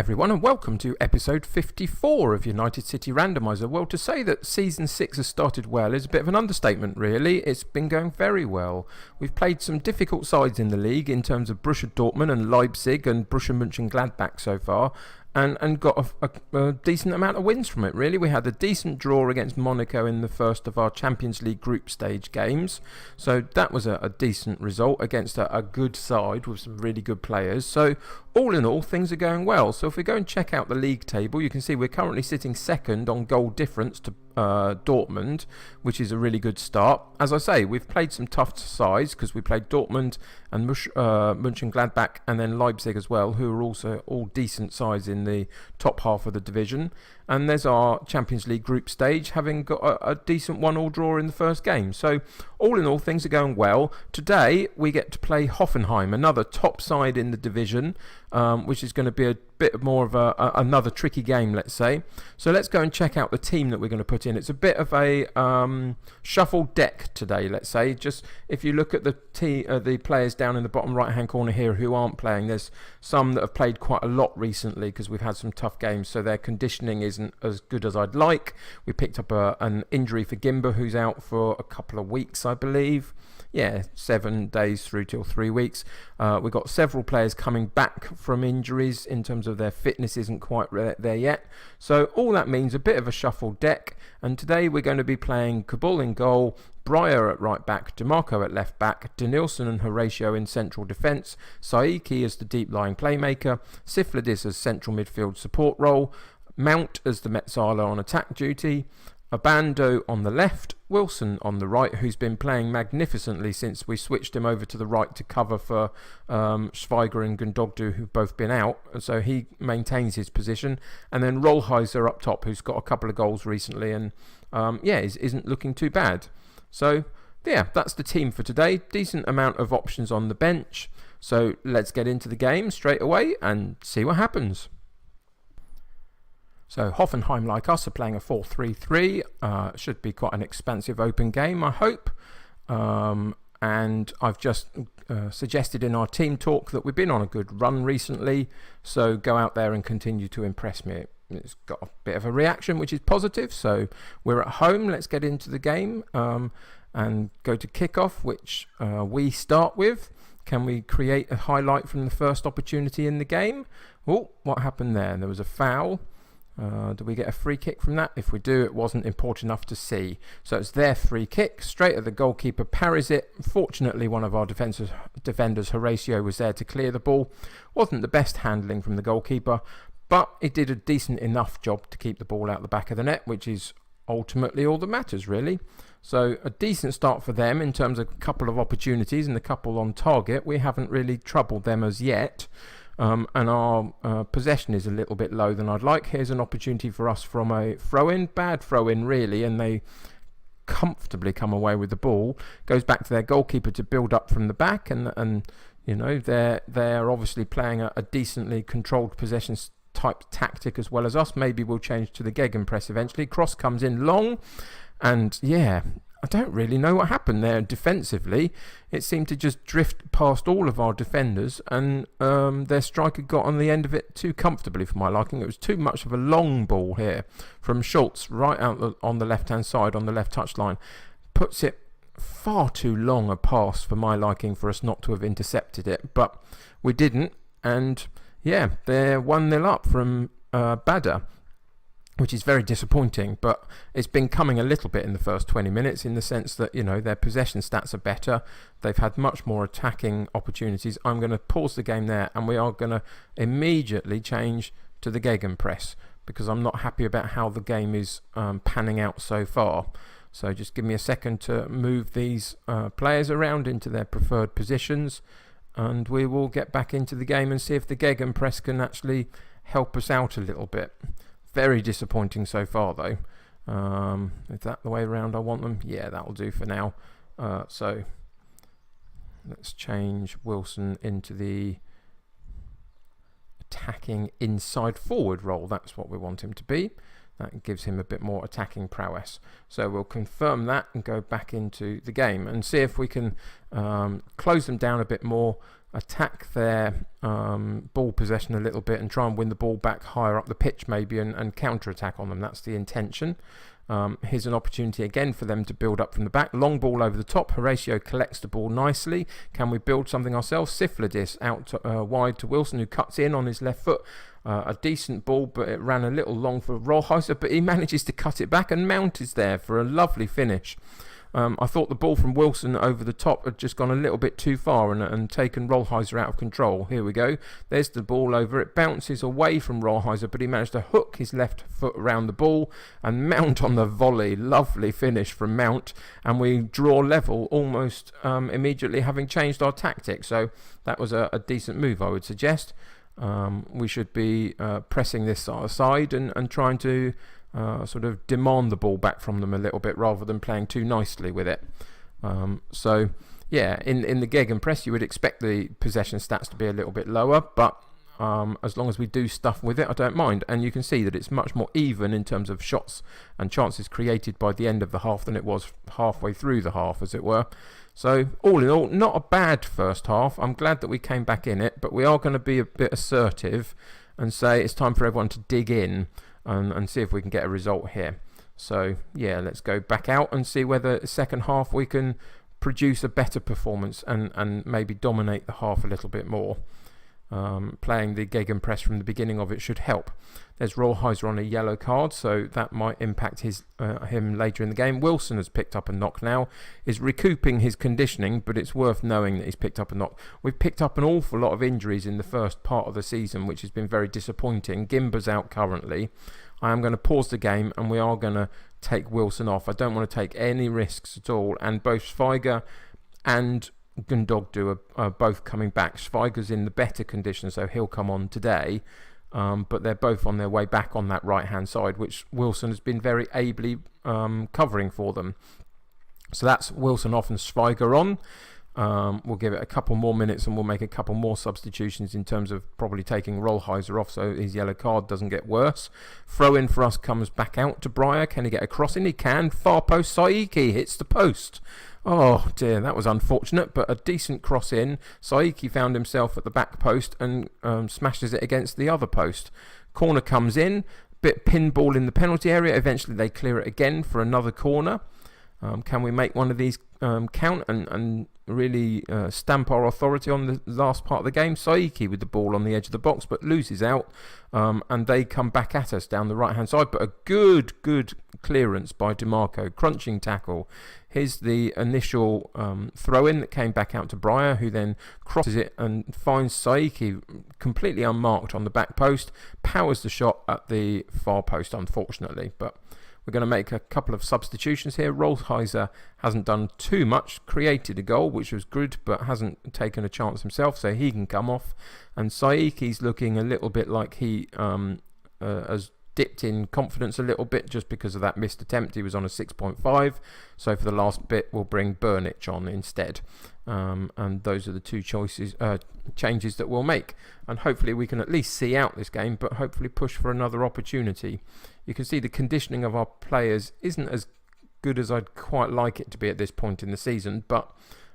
everyone, and welcome to episode 54 of United City Randomiser. Well, to say that season 6 has started well is a bit of an understatement, really. It's been going very well. We've played some difficult sides in the league in terms of Borussia Dortmund and Leipzig and Borussia Mönchengladbach so far, and got a decent amount of wins from it, really. We had a decent draw against Monaco in the first of our Champions League group stage games, so that was a decent result against a good side with some really good players. So all in all, things are going well. So if we go and check out the league table, you can see we're currently sitting second on goal difference to Dortmund, which is a really good start. As I say, we've played some tough sides because we played Dortmund and Mönchengladbach and then Leipzig as well, who are also all decent sides in the top half of the division. And there's our Champions League group stage, having got a decent 1-1 draw in the first game. So all in all, things are going well. Today we get to play Hoffenheim, another top side in the division, which is going to be a bit more of another tricky game, let's say. So let's go and check out the team that we're going to put in. It's a bit of a shuffled deck today, let's say. Just if you look at the players down in the bottom right hand corner here who aren't playing, there's some that have played quite a lot recently because we've had some tough games, so their conditioning isn't as good as I'd like. We picked up an injury for Gimba, who's out for a couple of weeks, I believe. 7 days through till 3 weeks. We've got several players coming back from injuries in terms of their fitness isn't quite there yet. So all that means a bit of a shuffled deck. And today we're going to be playing Kabul in goal, Breyer at right back, DeMarco at left back, Denilson and Horatio in central defence, Saiki as the deep lying playmaker, Siflidis as central midfield support role, Mount as the Metzala on attack duty, Abando on the left, Wilson on the right, who's been playing magnificently since we switched him over to the right to cover for Schweiger and Gundogdu, who've both been out, and so he maintains his position. And then Rollheiser up top, who's got a couple of goals recently and isn't looking too bad. So that's the team for today. Decent amount of options on the bench. So let's get into the game straight away and see what happens. So Hoffenheim, like us, are playing a 4-3-3. Should be quite an expansive open game, I hope. And I've just suggested in our team talk that we've been on a good run recently, so go out there and continue to impress me. It's got a bit of a reaction, which is positive. So we're at home. Let's get into the game and go to kickoff, which we start with. Can we create a highlight from the first opportunity in the game? Oh, what happened there? There was a foul. Do we get a free kick from that? If we do, it wasn't important enough to see. So it's their free kick, straight at the goalkeeper, parries it. Fortunately, one of our defenders, Horatio, was there to clear the ball. Wasn't the best handling from the goalkeeper, but it did a decent enough job to keep the ball out the back of the net, which is ultimately all that matters, really. So a decent start for them in terms of a couple of opportunities and a couple on target. We haven't really troubled them as yet. And our possession is a little bit low than I'd like. Here's an opportunity for us from a throw-in. Bad throw-in, really, and they comfortably come away with the ball. Goes back to their goalkeeper to build up from the back, and you know, they're obviously playing a decently controlled possession type tactic as well as us. Maybe we'll change to the gegenpress eventually. Cross comes in long, and I don't really know what happened there defensively. It seemed to just drift past all of our defenders, and their striker got on the end of it too comfortably for my liking. It was too much of a long ball here from Schultz right out on the left-hand side on the left touchline. Puts it far too long a pass for my liking for us not to have intercepted it, but we didn't. And they're 1-0 up from Bada, which is very disappointing, but it's been coming a little bit in the first 20 minutes in the sense that, you know, their possession stats are better. They've had much more attacking opportunities. I'm going to pause the game there, and we are going to immediately change to the gegenpress because I'm not happy about how the game is panning out so far. So just give me a second to move these players around into their preferred positions, and we will get back into the game and see if the gegenpress can actually help us out a little bit. Very disappointing so far, though. Is that the way around I want them? Yeah, that'll do for now. So let's change Wilson into the attacking inside forward role. That's what we want him to be. That gives him a bit more attacking prowess. So we'll confirm that and go back into the game and see if we can close them down a bit more, attack their ball possession a little bit and try and win the ball back higher up the pitch maybe and counter-attack on them. That's the intention. Here's an opportunity again for them to build up from the back. Long ball over the top. Horatio collects the ball nicely. Can we build something ourselves? Siflidis out wide to Wilson, who cuts in on his left foot. A decent ball, but it ran a little long for Rollheiser, but he manages to cut it back, and Mount is there for a lovely finish. I thought the ball from Wilson over the top had just gone a little bit too far and taken Rollheiser out of control. Here we go. There's the ball over. It bounces away from Rollheiser, but he managed to hook his left foot around the ball and Mount on the volley. Lovely finish from Mount. And we draw level almost immediately, having changed our tactics. So that was a decent move, I would suggest. We should be pressing this aside and trying to sort of demand the ball back from them a little bit rather than playing too nicely with it. So yeah, in the Gegenpress you would expect the possession stats to be a little bit lower, but as long as we do stuff with it, I don't mind. And you can see that it's much more even in terms of shots and chances created by the end of the half than it was halfway through the half, as it were. So all in all, not a bad first half. I'm glad that we came back in it, but we are going to be a bit assertive and say it's time for everyone to dig in and see if we can get a result here. So yeah, let's go back out and see whether second half we can produce a better performance and maybe dominate the half a little bit more. Playing the Gegenpress from the beginning of it should help. There's Rollheiser on a yellow card, so that might impact him later in the game. Wilson has picked up a knock now, is recouping his conditioning, but it's worth knowing that he's picked up a knock. We've picked up an awful lot of injuries in the first part of the season, which has been very disappointing. Gimba's out currently. I am going to pause the game and we are going to take Wilson off. I don't want to take any risks at all, and both Schweiger and Gundogdu are both coming back. Schweiger's in the better condition, so he'll come on today, but they're both on their way back on that right hand side, which Wilson has been very ably covering for them. So that's Wilson off and Schweiger on. We'll give it a couple more minutes and we'll make a couple more substitutions in terms of probably taking Rollheiser off so his yellow card doesn't get worse. Throw in for us comes back out to Breyer. Can he get a cross in? He can. Far post, Saiki hits the post. Oh dear, that was unfortunate, but a decent cross in. Saiki found himself at the back post and smashes it against the other post. Corner comes in, bit pinball in the penalty area. Eventually they clear it again for another corner. Can we make one of these count and really stamp our authority on the last part of the game? Saiki with the ball on the edge of the box, but loses out, and they come back at us down the right hand side. But a good clearance by DiMarco, crunching tackle. Here's the initial throw-in that came back out to Breyer, who then crosses it and finds Saiki completely unmarked on the back post, powers the shot at the far post, unfortunately. But we're going to make a couple of substitutions here. Rollheiser hasn't done too much, created a goal, which was good, but hasn't taken a chance himself, so he can come off. And Saiki's looking a little bit like he has dipped in confidence a little bit just because of that missed attempt. He was on a 6.5, so for the last bit we'll bring Burnich on instead. And those are the two changes that we'll make, and hopefully we can at least see out this game, but hopefully push for another opportunity. You can see the conditioning of our players isn't as good as I'd quite like it to be at this point in the season, but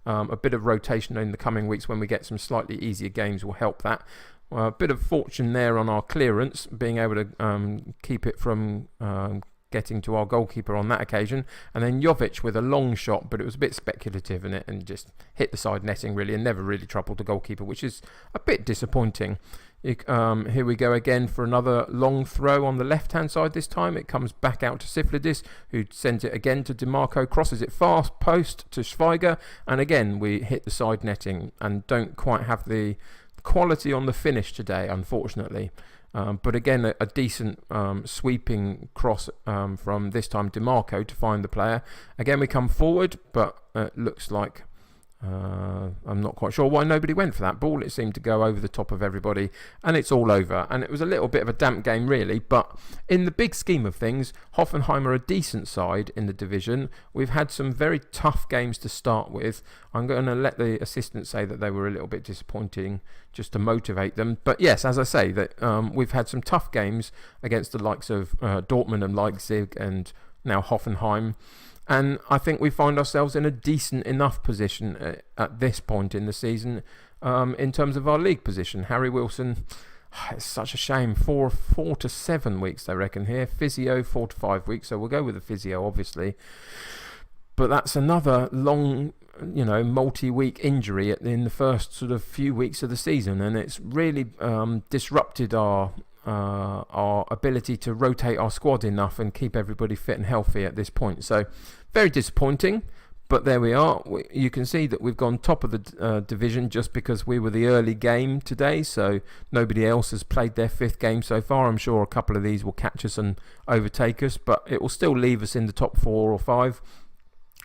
a bit of rotation in the coming weeks when we get some slightly easier games will help that. A bit of fortune there on our clearance, being able to keep it from getting to our goalkeeper on that occasion. And then Jovic with a long shot, but it was a bit speculative in it and just hit the side netting really and never really troubled the goalkeeper, which is a bit disappointing. Here we go again for another long throw on the left hand side. This time it comes back out to Siflidis, who sends it again to DiMarco, crosses it fast post to Schweiger, and again we hit the side netting and don't quite have the quality on the finish today, unfortunately. But again, a decent sweeping cross from this time DiMarco to find the player. Again we come forward, but it looks like I'm not quite sure why nobody went for that ball. It seemed to go over the top of everybody, and it's all over. And it was a little bit of a damp game, really. But in the big scheme of things, Hoffenheim are a decent side in the division. We've had some very tough games to start with. I'm going to let the assistant say that they were a little bit disappointing, just to motivate them. But yes, as I say, that we've had some tough games against the likes of Dortmund and Leipzig, and now Hoffenheim. And I think we find ourselves in a decent enough position at this point in the season in terms of our league position. Harry Wilson, it's such a shame. 4 to 7 weeks, they reckon here. Physio, 4 to 5 weeks. So we'll go with the physio, obviously. But that's another long, multi-week injury in the first sort of few weeks of the season. And it's really disrupted our ability to rotate our squad enough and keep everybody fit and healthy at this point. So very disappointing, but there we are. You can see that we've gone top of the division just because we were the early game today, so nobody else has played their 5th game so far. I'm sure a couple of these will catch us and overtake us, but it will still leave us in the top 4 or 5,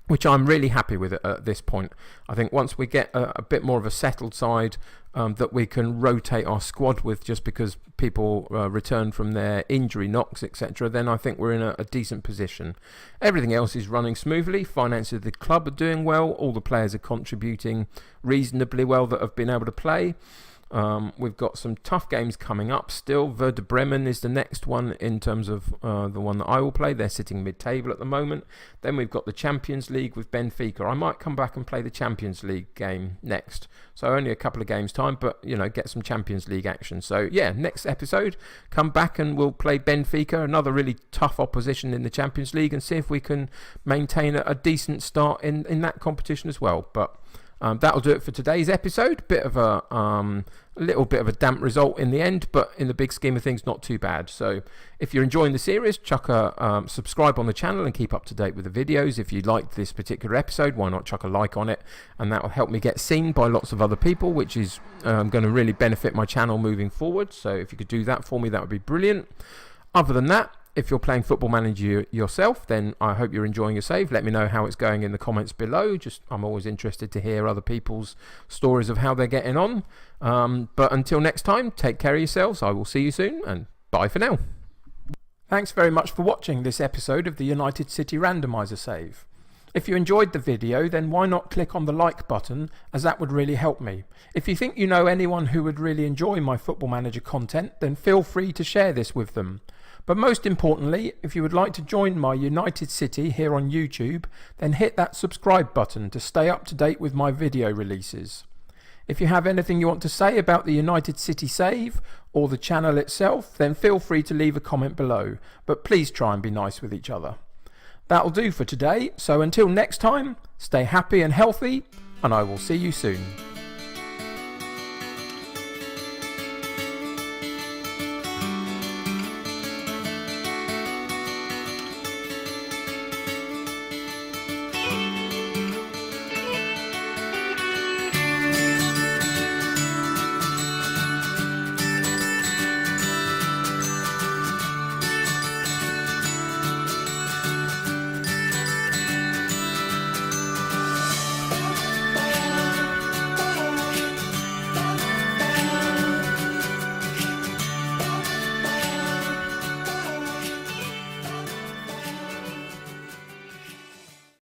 which I'm really happy with at this point. I think once we get a bit more of a settled side that we can rotate our squad with, just because people return from their injury knocks, etc., then I think we're in a decent position. Everything else is running smoothly. Finances of the club are doing well. All the players are contributing reasonably well that have been able to play. We've got some tough games coming up still. Werder Bremen is the next one in terms of the one that I will play. They're sitting mid-table at the moment. Then we've got the Champions League with Benfica. I might come back and play the Champions League game next. So only a couple of games time, but get some Champions League action. So yeah, next episode, come back and we'll play Benfica, another really tough opposition in the Champions League, and see if we can maintain a decent start in that competition as well. But that'll do it for today's episode. A little bit of a damp result in the end, but in the big scheme of things, not too bad. So if you're enjoying the series, chuck a subscribe on the channel and keep up to date with the videos. If you liked this particular episode, why not chuck a like on it, and that will help me get seen by lots of other people, which is going to really benefit my channel moving forward. So if you could do that for me, that would be brilliant. Other than that, if you're playing Football Manager yourself, then I hope you're enjoying your save. Let me know how it's going in the comments below. I'm always interested to hear other people's stories of how they're getting on. But until next time, take care of yourselves. I will see you soon, and bye for now. Thanks very much for watching this episode of the United City Randomiser save. If you enjoyed the video, then why not click on the like button, as that would really help me. If you think you know anyone who would really enjoy my Football Manager content, then feel free to share this with them. But most importantly, if you would like to join my United City here on YouTube, then hit that subscribe button to stay up to date with my video releases. If you have anything you want to say about the United City save or the channel itself, then feel free to leave a comment below, but please try and be nice with each other. That'll do for today, so until next time, stay happy and healthy, and I will see you soon.